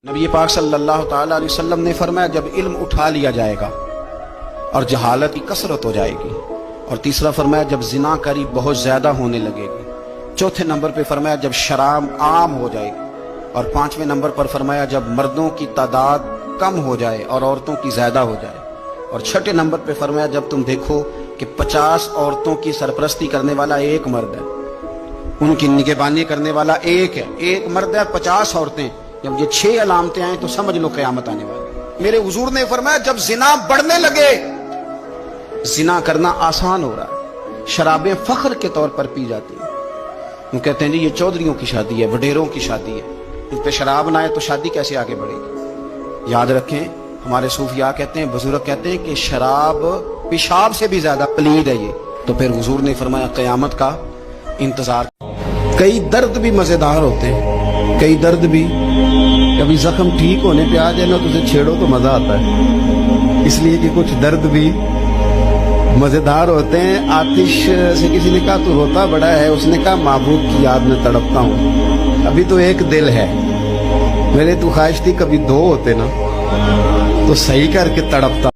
नबी पाक सल्लल्लाहु ताला अलैहि वसल्लम ने फरमाया जब इल्म उठा लिया जाएगा और जहालत की कसरत हो जाएगी। और तीसरा फरमाया जब जिनाकारी बहुत ज्यादा होने लगेगी। चौथे नंबर पे फरमाया जब शराब आम हो जाएगी। और पांचवें नंबर पर फरमाया जब मर्दों की तादाद कम हो जाए और औरतों की ज्यादा हो जाए। और छठे नंबर पे फरमाया जब तुम देखो कि 50 औरतों की सरपरस्ती करने वाला एक मर्द है, उनकी निगहबानी करने वाला एक है, एक मर्द है 50 औरतें। जब ये 6 अलामतें आए तो समझ लो क़यामत आने वाली। मेरे हुजूर ने फरमाया जब जिना बढ़ने लगे, जिना करना आसान हो रहा है, शराबें फख्र के तौर पर पी जाती हैं। वो कहते हैं जी ये चौधरियों की शादी है, वडेरों की शादी है, इन पे शराब ना आए तो शादी कैसे आगे बढ़ेगी। याद रखें, हमारे सूफिया कहते हैं, बुजुर्ग कहते हैं कि शराब पेशाब से भी ज्यादा पलीद है ये। तो फिर हुजूर ने फरमाया क़यामत का इंतजार। कई दर्द भी मजेदार होते हैं, कई दर्द भी कभी जख्म ठीक होने पे आ जाए ना तो उसे छेड़ो तो मजा आता है, इसलिए कि कुछ दर्द भी मजेदार होते हैं। आतिश से किसी ने कहा तू रोता बड़ा है, उसने कहा महबूब की याद में तड़पता हूँ, अभी तो एक दिल है, मेरे तो ख्वाहिश थी कभी 2 होते ना तो सही करके तड़पता।